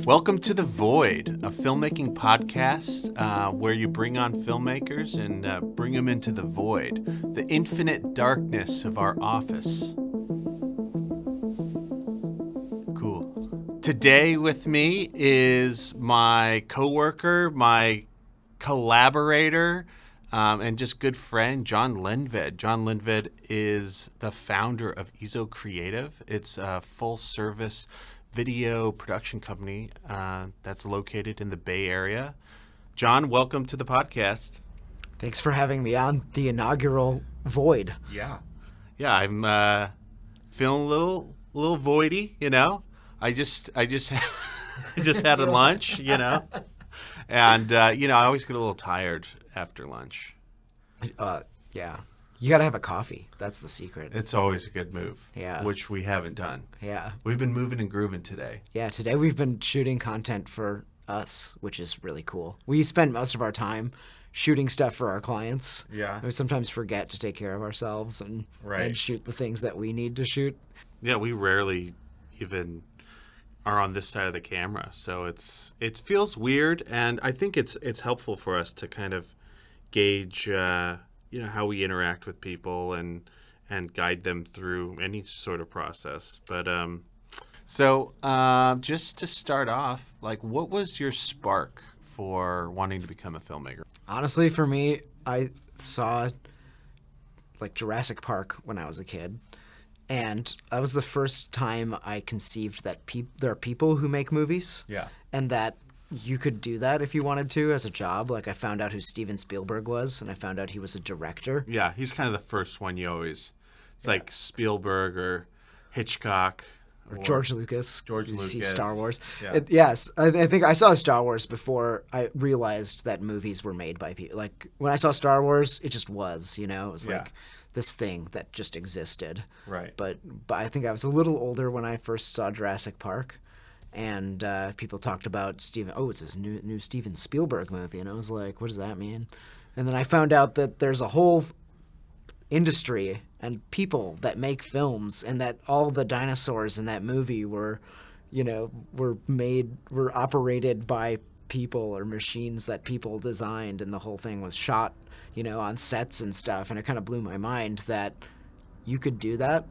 Welcome to The Void, a filmmaking podcast where you bring on filmmakers and bring them into the void, the infinite darkness of our office. Cool. Today with me is my coworker, my collaborator, and just good friend, John Lendved. John Lendved is the founder of Izo Creative. It's a full-service video production company that's located in the Bay Area. John, welcome to the podcast. Thanks for having me on the inaugural Void. Yeah, I'm feeling a little voidy, you know. I just I just had a lunch, you know, and I always get a little tired after lunch. Yeah. You got to have a coffee. That's the secret. It's always a good move. Yeah. Which we haven't done. Yeah. We've been moving and grooving today. Yeah, today we've been shooting content for us, which is really cool. We spend most of our time shooting stuff for our clients. Yeah. We sometimes forget to take care of ourselves and shoot the things that we need to shoot. Yeah, we rarely even are on this side of the camera, so it feels weird, and I think it's helpful for us to kind of gauge how we interact with people and guide them through any sort of process. But so just to start off, like, what was your spark for wanting to become a filmmaker? Honestly, for me, I saw like Jurassic Park when I was a kid. And that was the first time I conceived that there are people who make movies. Yeah. And that you could do that if you wanted to as a job. Like, I found out who Steven Spielberg was, and I found out he was a director. Yeah, he's kind of the first one you always... It's like Spielberg or Hitchcock. Or George Lucas. You see Star Wars. Yeah. Yes, I think I saw Star Wars before I realized that movies were made by people. Like, when I saw Star Wars, it just was, It was like this thing that just existed. Right. But I think I was a little older when I first saw Jurassic Park. And people talked about it's this new Steven Spielberg movie. And I was like, what does that mean? And then I found out that there's a whole industry and people that make films, and that all the dinosaurs in that movie were operated by people or machines that people designed, and the whole thing was shot, on sets and stuff. And it kind of blew my mind that you could do that.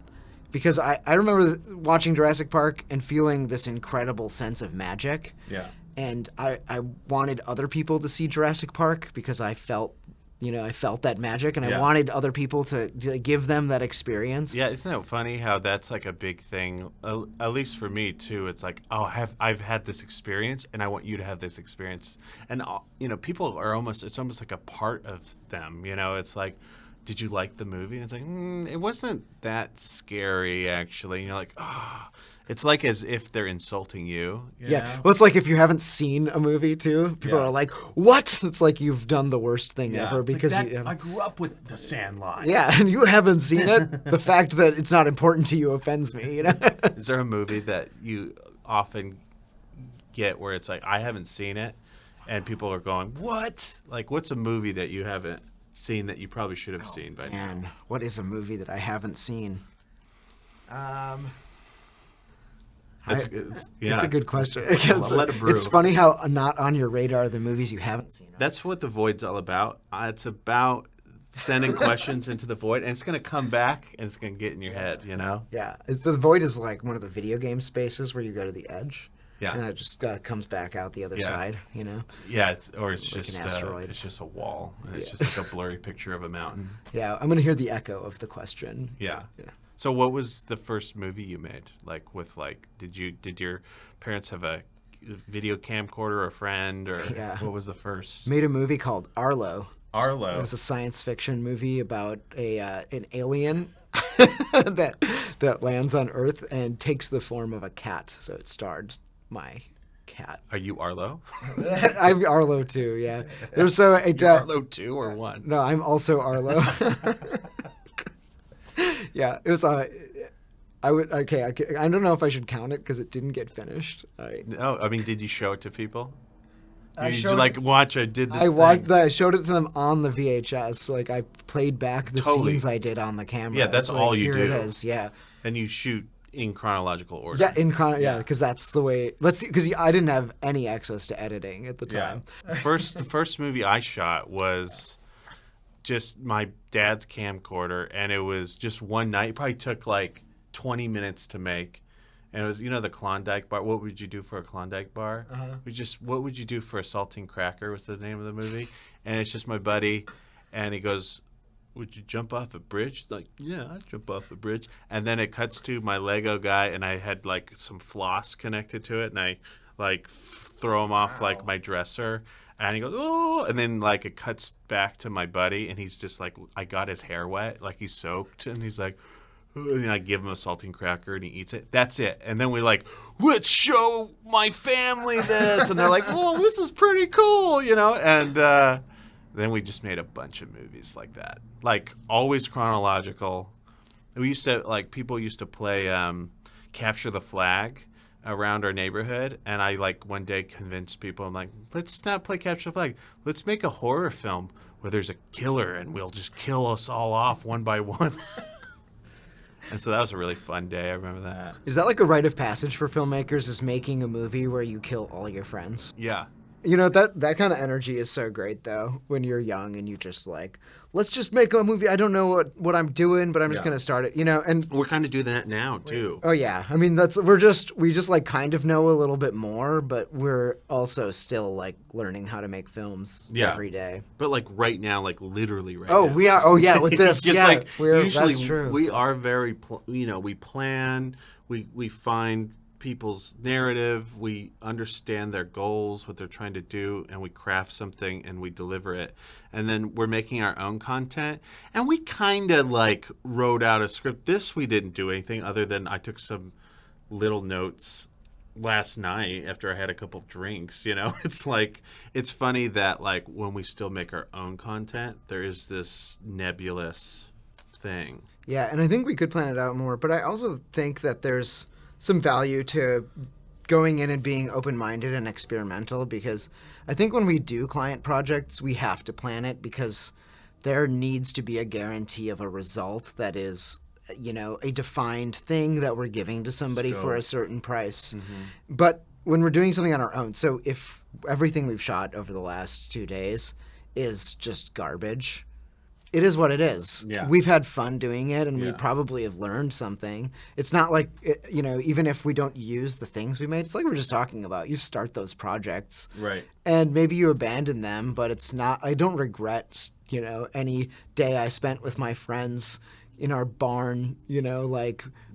Because I remember watching Jurassic Park and feeling this incredible sense of magic. Yeah. And I wanted other people to see Jurassic Park because I felt that magic, and I wanted other people to give them that experience. Yeah, isn't that funny how that's like a big thing? At least for me too. It's like, I've had this experience, and I want you to have this experience. And people are it's almost like a part of them. It's like, did you like the movie? And it's like, it wasn't that scary, actually. And you're like, it's like as if they're insulting you. Yeah. Well, it's like if you haven't seen a movie, too. People are like, what? It's like you've done the worst thing ever because I grew up with The Sandlot. Yeah, and you haven't seen it. The fact that it's not important to you offends me. Is there a movie that you often get where it's like, I haven't seen it, and people are going, what? Like, what's a movie that you haven't seen that you probably should have seen by now? Man, what is a movie that I haven't seen? It's a good question. Let it brew. It's funny how not on your radar are the movies you haven't seen. That's what the Void's all about. It's about sending questions into the Void, and it's going to come back, and it's going to get in your head, Yeah. The Void is like one of the video game spaces where you go to the edge. Yeah. And it just comes back out the other side, Yeah, it's like just an asteroid. It's just a wall. And it's just like a blurry picture of a mountain. Yeah, I'm going to hear the echo of the question. Yeah. So what was the first movie you made? Like did your parents have a video camcorder or a friend, or what was the first? Made a movie called Arlo. Arlo. It was a science fiction movie about an alien that lands on Earth and takes the form of a cat. So it starred my cat. Are you Arlo? I'm Arlo too. Yeah. There's Arlo 2 or 1? No, I'm also Arlo. Yeah, it was. I don't know if I should count it because it didn't get finished. Did you show it to people? I did this I showed it to them on the VHS. Like, I played back the scenes I did on the camera. Yeah, that's all you do. Here it is, yeah. And you shoot in chronological order. Yeah, because that's the way. Let's see, because I didn't have any access to editing at the time. The first movie I shot was just my dad's camcorder, and it was just one night. It probably took like 20 minutes to make. And it was, the Klondike bar. What would you do for a Klondike bar? What would you do for a saltine cracker was the name of the movie. And it's just my buddy, and he goes, would you jump off a bridge? Like, yeah, I'd jump off a bridge. And then it cuts to my Lego guy, and I had like some floss connected to it, and I like throw him off like my dresser. And he goes, oh, and then like it cuts back to my buddy, and he's just like, I got his hair wet, like he's soaked, and he's like, and I give him a saltine cracker, and he eats it. That's it. And then we're like, let's show my family this, and they're like, oh, this is pretty cool, And then we just made a bunch of movies like that, like always chronological. We used to people used to play Capture the Flag around our neighborhood, and I one day convinced people, I'm like, let's not play Capture the Flag, let's make a horror film where there's a killer and we'll just kill us all off one by one. And so that was a really fun day. I remember that. Is that like a rite of passage for filmmakers, is making a movie where you kill all your friends? Yeah. That kind of energy is so great, though, when you're young and you just like, let's just make a movie. I don't know what I'm doing, but I'm just going to start it, and we're kind of doing that now, too. Oh, yeah. I mean, we just like kind of know a little bit more, but we're also still like learning how to make films every day. But like right now, like literally right now. Oh, we are. Oh, yeah, with this. It's yeah, like usually that's true. We are very, we plan, we find people's narrative, we understand their goals, what they're trying to do, and we craft something and we deliver it. And then we're making our own content, and we kind of like wrote out a script. This we didn't do anything other than I took some little notes last night after I had a couple of drinks. It's like, it's funny that like when we still make our own content, there is this nebulous thing. Yeah, and I think we could plan it out more, but I also think that there's some value to going in and being open-minded and experimental, because I think when we do client projects, we have to plan it, because there needs to be a guarantee of a result that is, a defined thing that we're giving to somebody for a certain price. Mm-hmm. But when we're doing something on our own, so if everything we've shot over the last 2 days is just garbage, it is what it is. Yeah. We've had fun doing it, and we probably have learned something. It's not like, even if we don't use the things we made, it's like we're just talking about. You start those projects. Right. And maybe you abandon them, but it's not, I don't regret, any day I spent with my friends in our barn,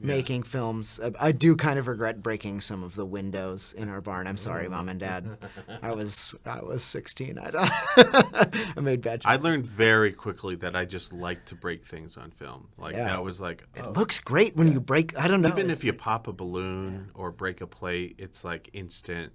making films. I do kind of regret breaking some of the windows in our barn. I'm sorry, Mom and Dad. I was 16. I made bad choices. I learned very quickly that I just like to break things on film. That was like... It looks great when you break... I don't know. Even if you pop a balloon or break a plate, it's like instant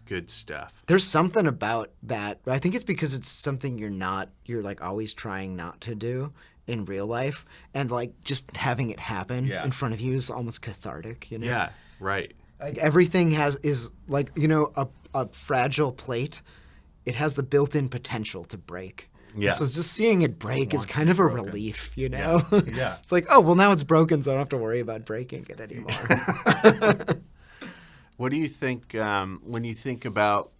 good stuff. There's something about that. I think it's because it's something you're like always trying not to do in real life, and like just having it happen in front of you is almost cathartic, Yeah, right. Like everything is like, a fragile plate. It has the built-in potential to break. Yeah. So just seeing it break is kind of a relief, Yeah. It's like, oh, well, now it's broken, so I don't have to worry about breaking it anymore. What do you think when you think about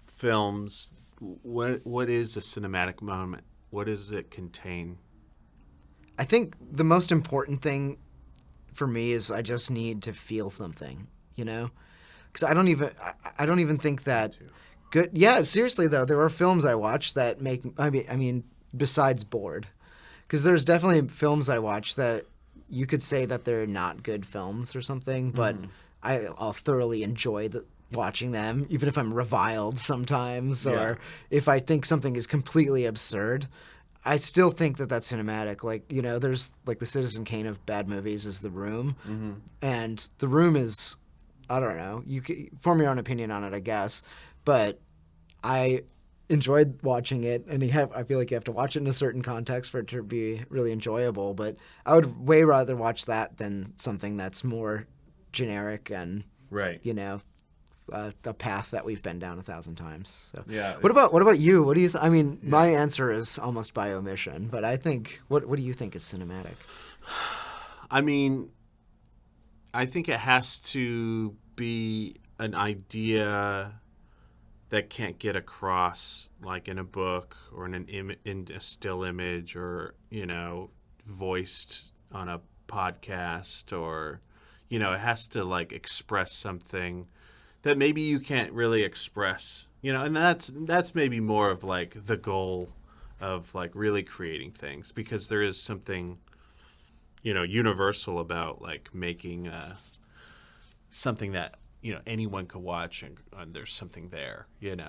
films? What is a cinematic moment? What does it contain? I think the most important thing for me is I just need to feel something, because I don't even think that good. Yeah, seriously though, there are films I watch that make. I mean, besides bored, because there's definitely films I watch that you could say that they're not good films or something, but I'll thoroughly enjoy watching them, even if I'm reviled sometimes, or if I think something is completely absurd. I still think that that's cinematic. Like, there's like the Citizen Kane of bad movies is The Room. Mm-hmm. And The Room is, I don't know, you can form your own opinion on it, I guess. But I enjoyed watching it, and I feel like you have to watch it in a certain context for it to be really enjoyable. But I would way rather watch that than something that's more generic and, a path that we've been down 1,000 times. So. Yeah. What about you? What do you? I mean, my answer is almost by omission, but I think what do you think is cinematic? I mean, I think it has to be an idea that can't get across like in a book or in a still image or, voiced on a podcast or, it has to like express something that maybe you can't really express, and that's maybe more of like the goal of like really creating things, because there is something, universal about like making something that anyone could watch, and there's something there,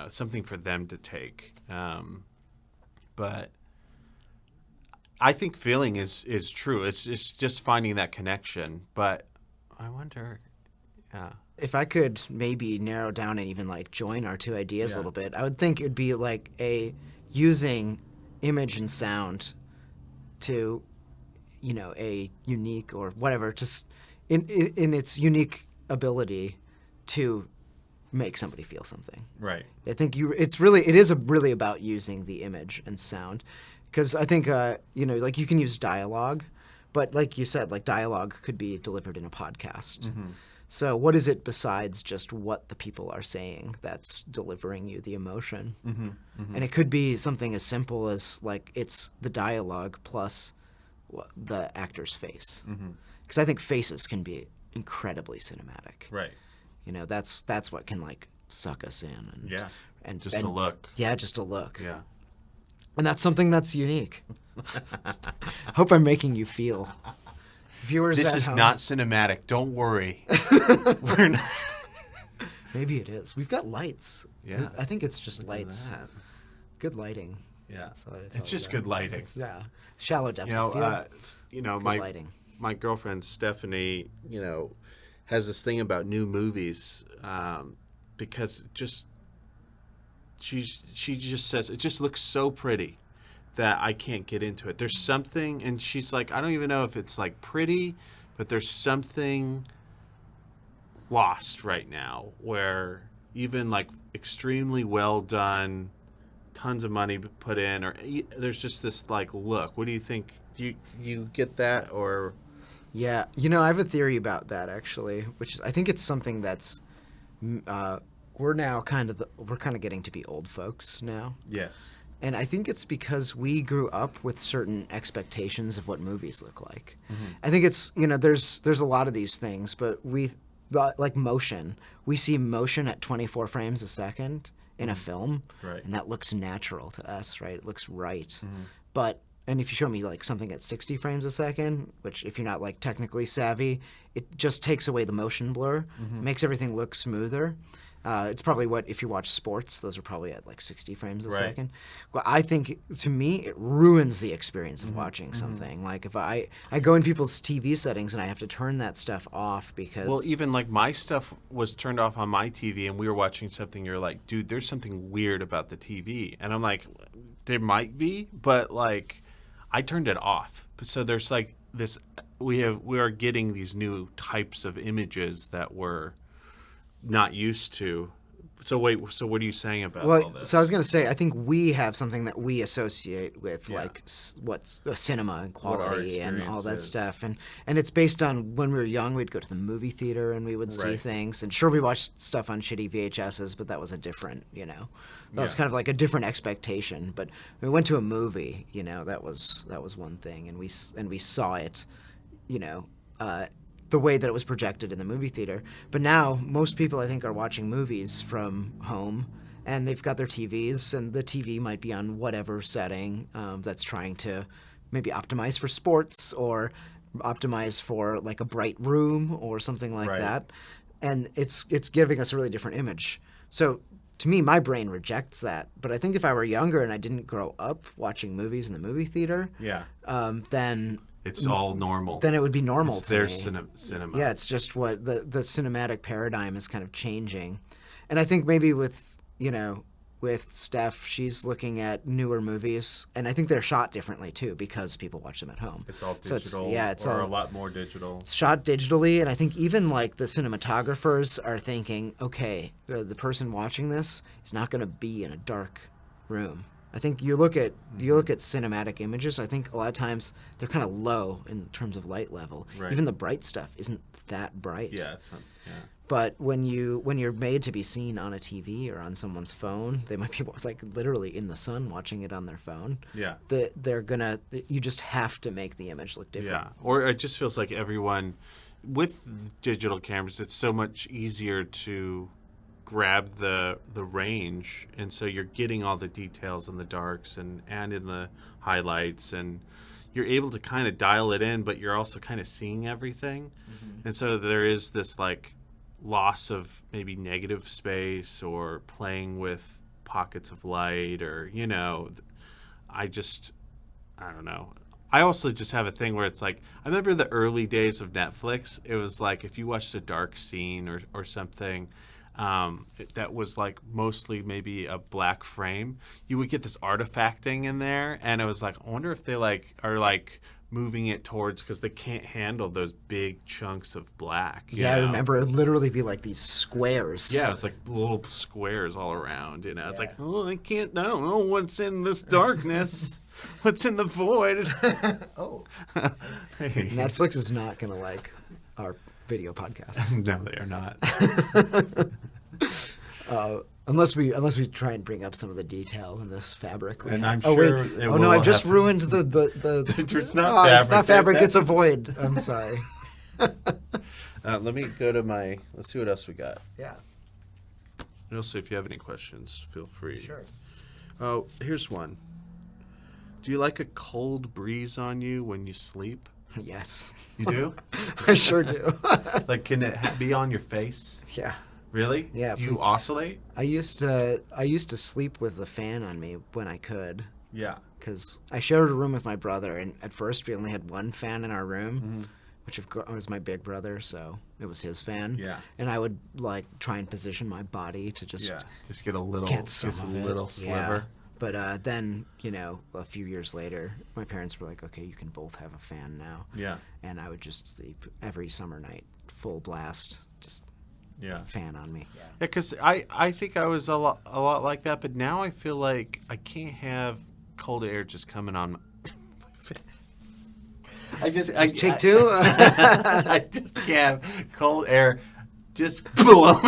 something for them to take. But I think feeling is true. It's just finding that connection. But I wonder, yeah. If I could maybe narrow down and even like join our two ideas a little bit, I would think it'd be like using image and sound to, a unique or whatever, just in its unique ability to make somebody feel something. Right. I think it is really about using the image and sound, because I think like you can use dialogue, but like you said, like dialogue could be delivered in a podcast. Mm-hmm. So what is it besides just what the people are saying that's delivering you the emotion? Mm-hmm. Mm-hmm. And it could be something as simple as like it's the dialogue plus the actor's face, because I think faces can be incredibly cinematic. Right. That's what can like suck us in. And just a look. Yeah, just a look. Yeah. And that's something that's unique. Hope I'm making you feel. Viewers, this is home, not cinematic. Don't worry. We're not. Maybe it is. We've got lights. Yeah. I think it's just lights. Good lighting. Yeah. It's just good lighting. Shallow depth of field. Good my lighting. My girlfriend Stephanie, has this thing about new movies, because she just says it just looks so pretty that I can't get into it. There's something, and she's like, I don't even know if it's like pretty, but there's something lost right now where even like extremely well done, tons of money put in, or there's just this like look. What do you think? Do you get that, or? Yeah, I have a theory about that actually, which is I think it's something that's we're kind of getting to be old folks now. Yes. And I think it's because we grew up with certain expectations of what movies look like. Mm-hmm. I think it's, there's a lot of these things, but like motion, we see motion at 24 frames a second in a film, right. And that looks natural to us, right? It looks right. Mm-hmm. And if you show me like something at 60 frames a second, which if you're not like technically savvy, it just takes away the motion blur, makes everything look smoother. It's probably if you watch sports, those are probably at like 60 frames a second. Well, I think, to me, it ruins the experience of watching something. Like if I go in people's TV settings and I have to turn that stuff off because... Well, even like my stuff was turned off on my TV and we were watching something, you're like, dude, there's something weird about the TV. And I'm like, there might be, but like I turned it off. So there's like this, we are getting these new types of images that we're not used to. So what are you saying about all this? So I was going to say, I think we have something that we associate with like what's cinema and quality and all that stuff. And it's based on when we were young, we'd go to the movie theater and we would see things. And sure, we watched stuff on shitty VHSs, but that was a different, that was kind of like a different expectation. But when we went to a movie, that was one thing. And we saw it, the way that it was projected in the movie theater. But now most people, I think, are watching movies from home, and they've got their TVs, and the TV might be on whatever setting that's trying to maybe optimize for sports or optimize for like a bright room or something like that. And it's giving us a really different image. So to me, my brain rejects that. But I think if I were younger and I didn't grow up watching movies in the movie theater, then... It's all normal. Then it would be normal it's to their me. cinema. Yeah, it's just what the cinematic paradigm is kind of changing. And I think maybe with Steph, she's looking at newer movies, and I think they're shot differently too because people watch them at home. It's all digital, it's all a lot more digital. It's shot digitally, and I think even like the cinematographers are thinking, okay, the person watching this is not going to be in a dark room. I think you look at cinematic images. I think a lot of times they're kind of low in terms of light level. Right. Even the bright stuff isn't that bright. Yeah, it's not, yeah. But when you're made to be seen on a TV or on someone's phone, they might be like literally in the sun watching it on their phone. Yeah. You just have to make the image look different. Yeah. Or it just feels like everyone with digital cameras, it's so much easier to grab the range, and so you're getting all the details in the darks and in the highlights, and you're able to kind of dial it in, but you're also kind of seeing everything. Mm-hmm. And so there is this like loss of maybe negative space or playing with pockets of light, or I don't know. I also just have a thing where it's like, I remember the early days of Netflix. It was like if you watched a dark scene or something that was like mostly maybe a black frame, you would get this artifacting in there, and it was like, I wonder if they are moving it towards, because they can't handle those big chunks of black. Yeah, I remember it would literally be like these squares. Yeah, it was like little squares all around. It's like, I don't know what's in this darkness. What's in the void? Oh. Netflix is not going to like our video podcast. No, they are not. Unless we try and bring up some of the detail in this fabric. And I'm sure. I've just ruined the. It's not fabric. It's not fabric. It's a void. I'm sorry. Let me go to my. Let's see what else we got. Yeah. And also, if you have any questions, feel free. Sure. Oh, here's one. Do you like a cold breeze on you when you sleep? Yes. You do? I sure do. Like, can it be on your face? Yeah. Really? Yeah. Do you oscillate? I used to sleep with the fan on me when I could. Yeah. Because I shared a room with my brother, and at first we only had one fan in our room, Mm-hmm. which of course was my big brother, so it was his fan. Yeah. And I would like try and position my body to just get a little, get some just a of it. little sliver. Yeah. But then, a few years later, my parents were like, okay, you can both have a fan now. Yeah. And I would just sleep every summer night, full blast, just fan on me. Yeah, because I think I was a lot like that, but now I feel like I can't have cold air just coming on my face. Take two? I just can't have cold air just blow.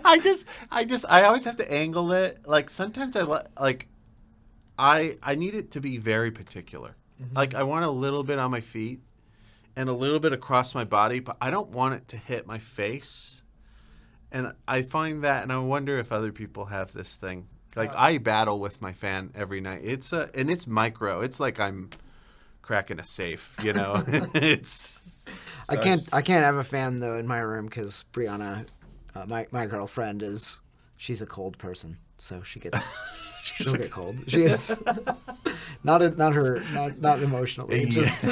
I always have to angle it. Like sometimes I need it to be very particular. Mm-hmm. Like I want a little bit on my feet and a little bit across my body, but I don't want it to hit my face. And I find that, and I wonder if other people have this thing. Like I battle with my fan every night. It's micro. It's like I'm cracking a safe, It's. So I can't have a fan though in my room because Brianna, my girlfriend, she's a cold person, so she'll get cold. She is not emotionally. Just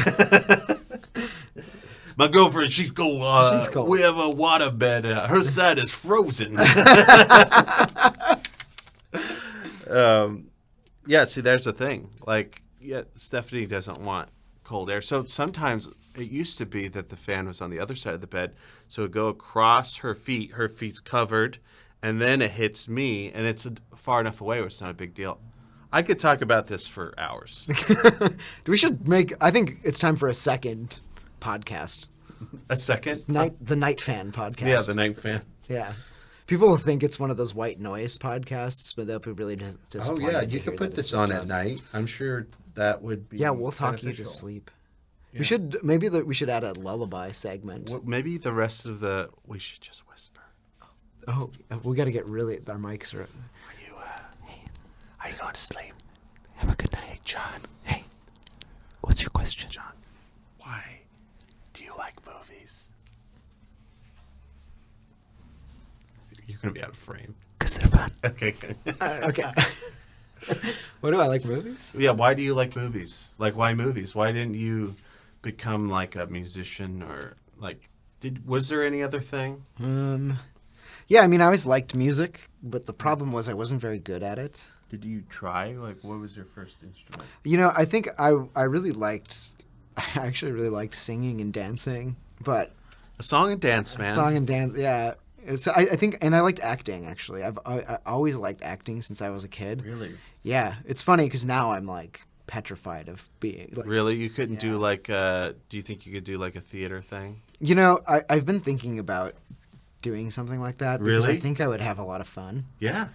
my girlfriend, she's cold. She's cold. We have a water bed. Her side is frozen. Yeah. See, there's the thing. Like, Stephanie doesn't want cold air. So sometimes it used to be that the fan was on the other side of the bed, so it would go across her feet. Her feet's covered, and then it hits me, and it's far enough away where it's not a big deal. I could talk about this for hours. I think it's time for a second podcast. A second? The Night Fan podcast. Yeah, the Night Fan. Yeah. People will think it's one of those white noise podcasts, but they'll be really disappointed. Oh, yeah, you could put this on at night. I'm sure that would be we'll talk beneficial. you to sleep. Yeah. We should add a lullaby segment. Well, maybe the rest of we should just whisper. Oh, we got to get our mics are. Hey, are you going to sleep? Have a good night, John. Hey, what's your question, John? Why do you like movies? You're going to be out of frame. Because they're fun. Okay. Okay. What do I like movies? Yeah, why do you like movies? Like, why movies? Why didn't you become like a musician or like? Was there any other thing? Yeah, I mean, I always liked music, but the problem was I wasn't very good at it. Did you try? Like, what was your first instrument? I think I actually really liked singing and dancing, but a song and dance, man. Song and dance, yeah. I think, and I liked acting actually. I always liked acting since I was a kid. Really? Yeah, it's funny because now I'm like petrified of being like. Really? You couldn't do Yeah. like do you think you could do like a theater thing? You know, I've been thinking about doing something like that because I Really? think I would have a lot of fun. Yeah.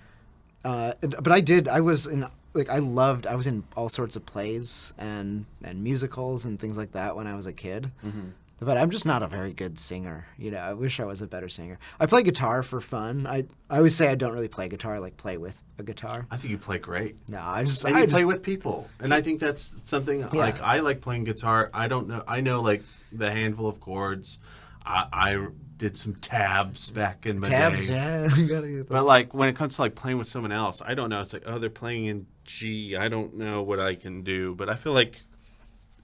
But I did. I was in like I was in all sorts of plays and musicals and things like that when I was a kid. Mm-hmm. But I'm just not a very good singer. You know, I wish I was a better singer. I play guitar for fun. I always say I don't really play guitar. I like play with a guitar. I think you play great. No, And you play with people. And I think that's something like I like playing guitar. I don't know. I know like the handful of chords. I did some tabs back in my tabs. day. Yeah, you gotta get those. But like when it comes to like playing with someone else, I don't know. It's like, oh, they're playing in G. I don't know what I can do. But I feel like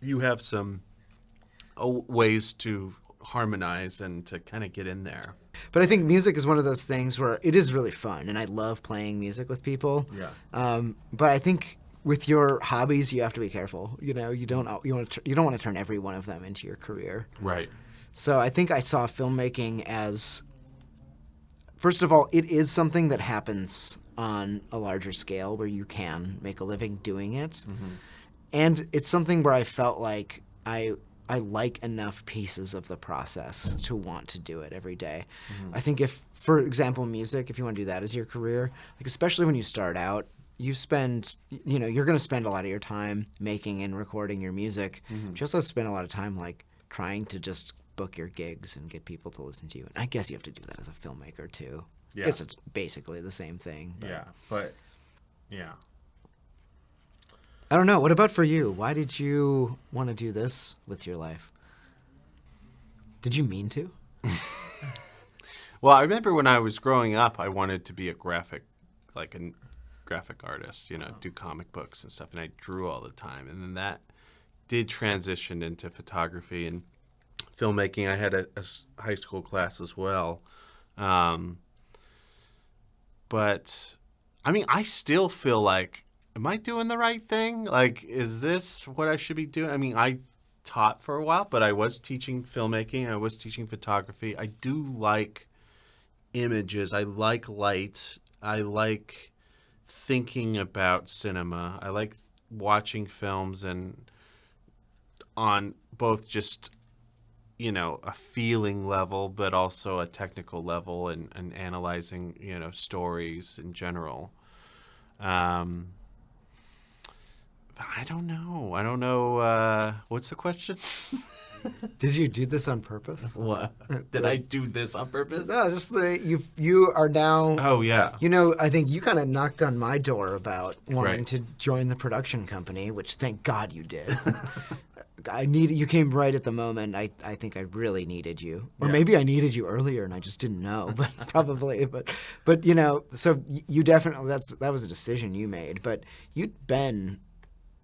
you have some ways to harmonize and to kind of get in there. But I think music is one of those things where it is really fun, and I love playing music with people. Yeah. But I think with your hobbies, you have to be careful. You know, you don't want to turn every one of them into your career. Right. So I think I saw filmmaking as, first of all, it is something that happens on a larger scale where you can make a living doing it. Mm-hmm. And it's something where I felt like I like enough pieces of the process to want to do it every day. Mm-hmm. I think if, for example, music, if you want to do that as your career, like especially when you start out, you're going to spend a lot of your time making and recording your music. Mm-hmm. But you also spend a lot of time like trying to just book your gigs and get people to listen to you. And I guess you have to do that as a filmmaker too. Yeah. I guess it's basically the same thing. But yeah. I don't know. What about for you? Why did you want to do this with your life? Did you mean to? Well, I remember when I was growing up, I wanted to be a graphic artist, do comic books and stuff, and I drew all the time. And then that did transition into photography and filmmaking. I had a high school class as well. But, I mean, I still feel like, am I doing the right thing? Like, is this what I should be doing? I mean, I taught for a while, but I was teaching filmmaking. I was teaching photography. I do like images. I like light. I like thinking about cinema. I like watching films and on both just, a feeling level, but also a technical level and analyzing, stories in general. I don't know. What's the question? Did you do this on purpose? What? Did I do this on purpose? No, just you are now. Oh, yeah. I think you kind of knocked on my door about wanting Right. to join the production company, which thank God you did. You came right at the moment. I think I really needed you, or Yeah. maybe I needed you earlier and I just didn't know. But probably, but so you definitely that was a decision you made. But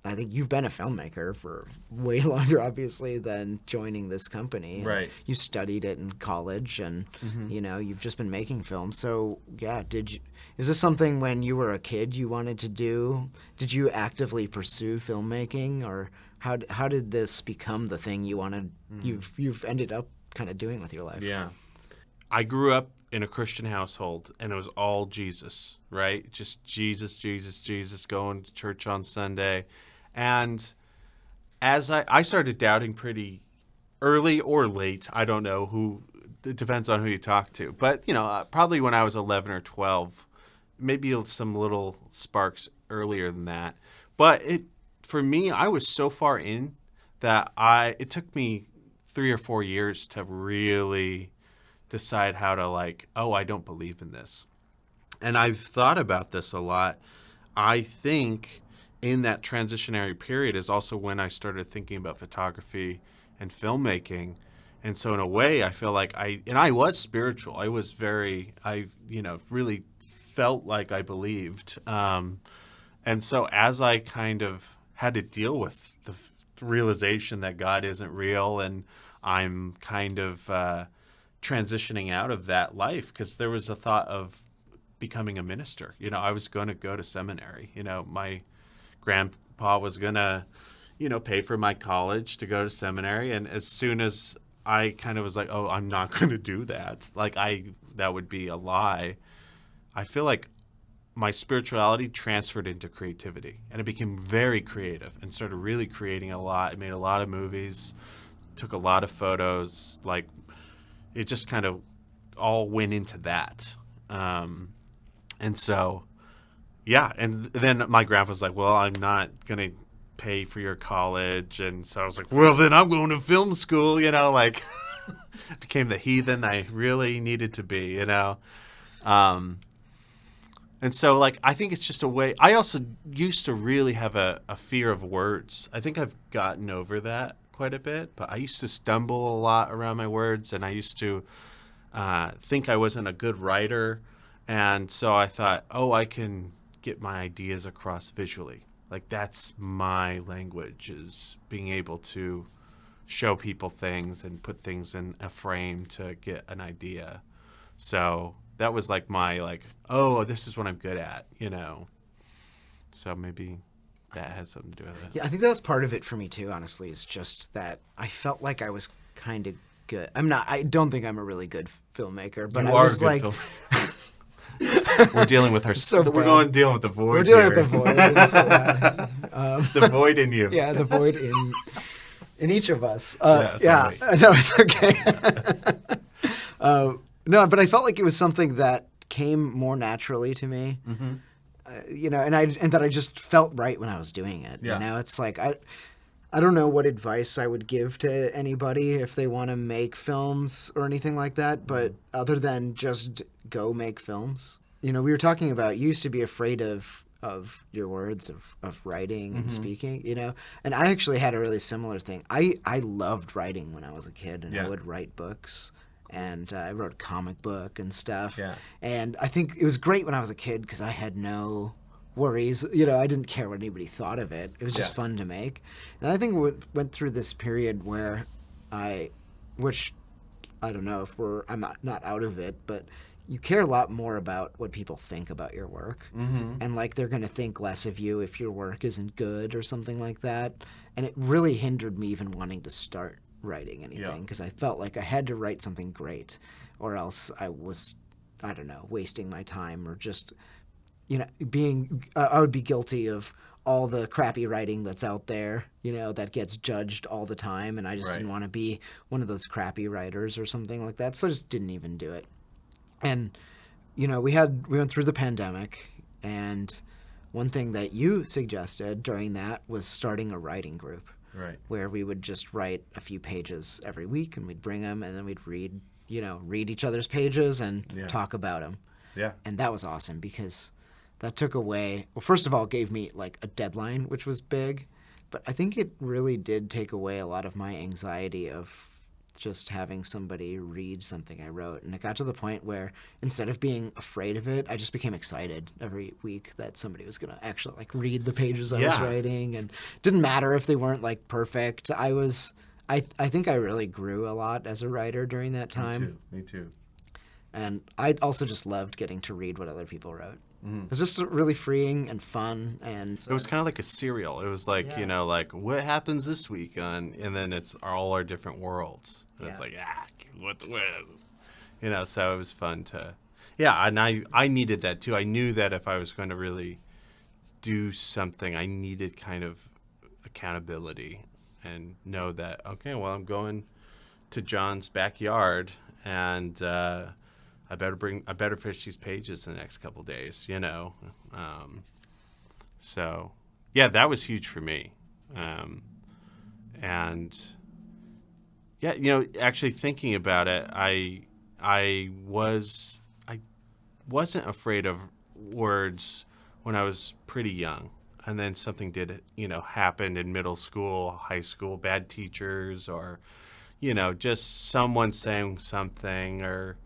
I think you've been a filmmaker for way longer, obviously, than joining this company. Right. You studied it in college, and you've just been making films. So, yeah, is this something when you were a kid you wanted to do? Did you actively pursue filmmaking, or how did this become the thing you wanted? You've ended up kind of doing with your life. Yeah. I grew up in a Christian household, and it was all Jesus, right? Just Jesus, Jesus, Jesus, going to church on Sunday. And as I started doubting pretty early or late, I don't know it depends on who you talk to. But, probably when I was 11 or 12, maybe some little sparks earlier than that. But for me, I was so far in that it took me 3 or 4 years to really decide how to I don't believe in this. And I've thought about this a lot. I think in that transitionary period is also when I started thinking about photography and filmmaking. And so in a way, I feel like I was spiritual. I was really felt like I believed. And so as I kind of had to deal with the realization that God isn't real, and I'm kind of transitioning out of that life, because there was a thought of becoming a minister. I was going to go to seminary. My grandpa was going to, pay for my college to go to seminary. And as soon as I kind of was like, oh, I'm not going to do that. Like, I that would be a lie. I feel like my spirituality transferred into creativity, and it became very creative and started really creating a lot. I made a lot of movies, took a lot of photos. Like, it just kind of all went into that. And so, yeah. And then my grandpa's like, well, I'm not going to pay for your college. And so I was like, well, then I'm going to film school, like became the heathen I really needed to be, And so, like, I think it's just a way. I also used to really have a fear of words. I think I've gotten over that quite a bit, but I used to stumble a lot around my words, and I used to think I wasn't a good writer. And so I thought, I can get my ideas across visually. Like, that's my language, is being able to show people things and put things in a frame to get an idea. So that was like my this is what I'm good at, So maybe that has something to do with it. Yeah, I think that was part of it for me too, honestly, is just that I felt like I was kind of good. I don't think I'm a really good filmmaker, but You I are was a good filmmaker. We're dealing with we're going to deal with the void. We're dealing here. with the void. The void in you. Yeah, the void in each of us. No, it's okay. No, but I felt like it was something that came more naturally to me, and that I just felt right when I was doing it. Yeah. It's like I don't know what advice I would give to anybody if they want to make films or anything like that, but other than just go make films. We were talking about, you used to be afraid of your words, of writing and speaking, and I actually had a really similar thing. I loved writing when I was a kid, and I would write books. And I wrote a comic book and stuff. Yeah. And I think it was great when I was a kid because I had no worries. I didn't care what anybody thought of it. It was just fun to make. And I think we went through this period where which I don't know if I'm not out of it, but you care a lot more about what people think about your work. Mm-hmm. And like they're going to think less of you if your work isn't good or something like that. And it really hindered me even wanting to start writing anything because I felt like I had to write something great or else I was, I don't know, wasting my time or just, I would be guilty of all the crappy writing that's out there, that gets judged all the time, and I just didn't want to be one of those crappy writers or something like that, so I just didn't even do it. And, we went through the pandemic, and one thing that you suggested during that was starting a writing group. Right. Where we would just write a few pages every week, and we'd bring them, and then we'd read each other's pages and talk about them. Yeah. And that was awesome because that took away, well, first of all, it gave me like a deadline, which was big, but I think it really did take away a lot of my anxiety of just having somebody read something I wrote. And it got to the point where instead of being afraid of it, I just became excited every week that somebody was going to actually like read the pages I was writing. And it didn't matter if they weren't like perfect. I think I really grew a lot as a writer during that time. Me too. And I also just loved getting to read what other people wrote. Mm-hmm. It was just really freeing and fun, and it was kind of like a serial. It was like like what happens this week and then it's all our different worlds. And it's like what, so it was fun to and I needed that too. I knew that if I was going to really do something, I needed kind of accountability and know that I'm going to John's backyard and I better finish these pages in the next couple days, So, that was huge for me. Actually thinking about it, I wasn't afraid of words when I was pretty young. And then something did, happen in middle school, high school, bad teachers or, just someone saying something or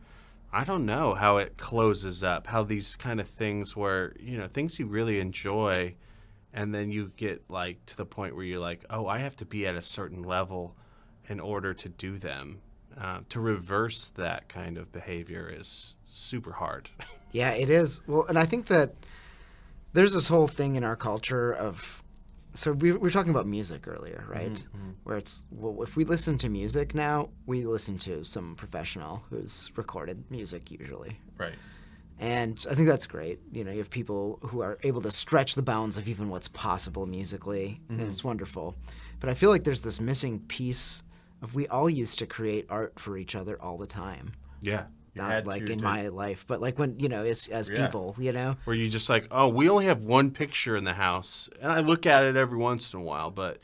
I don't know how it closes up, how these kind of things where, things you really enjoy, and then you get like to the point where you're like, I have to be at a certain level in order to do them. To reverse that kind of behavior is super hard. Yeah, it is. Well, and I think that there's this whole thing in our culture of So we were talking about music earlier, right? Mm-hmm. Where it's, well, if we listen to music now, we listen to some professional who's recorded music usually. Right. And I think that's great. You have people who are able to stretch the bounds of even what's possible musically, and it's wonderful. But I feel like there's this missing piece of, we all used to create art for each other all the time. Yeah. Not like in my life, but like when, as people, Where you just like, oh, we only have one picture in the house, and I look at it every once in a while, but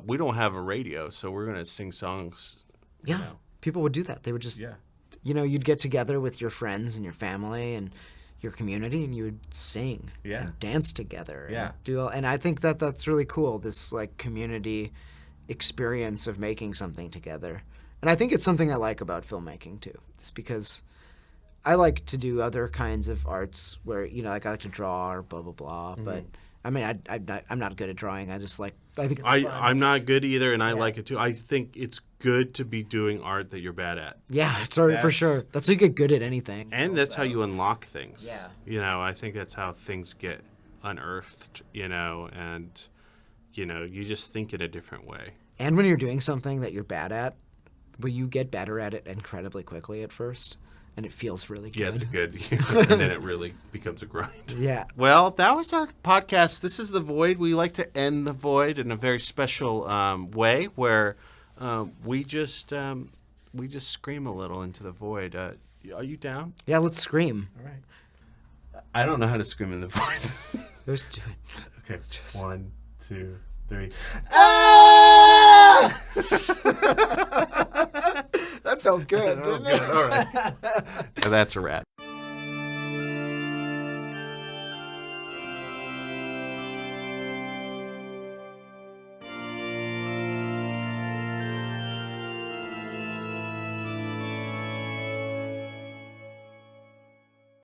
we don't have a radio, so we're going to sing songs. Yeah. People would do that. They would just, you'd get together with your friends and your family and your community, and you would sing and dance together. And I think that that's really cool, this like community experience of making something together. And I think it's something I like about filmmaking too. It's because I like to do other kinds of arts where, like I like to draw or blah, blah, blah. But I mean, I'm not good at drawing. I think it's fun. I'm not good either, and I like it too. I think it's good to be doing art that you're bad at. Yeah, for sure. That's how you get good at anything. And that's how you unlock things. Yeah. I think that's how things get unearthed, and, you just think in a different way. And when you're doing something that you're bad at, but you get better at it incredibly quickly at first, and it feels really good. Yeah, it's good. And then it really becomes a grind. Yeah. Well, that was our podcast. This is The Void. We like to end The Void in a very special way where we just scream a little into the void. Are you down? Yeah, let's scream. All right. I don't know how to scream in the void. Let's do it. Okay. 1, 2, 3. That felt good, didn't it? All right. And that's a wrap.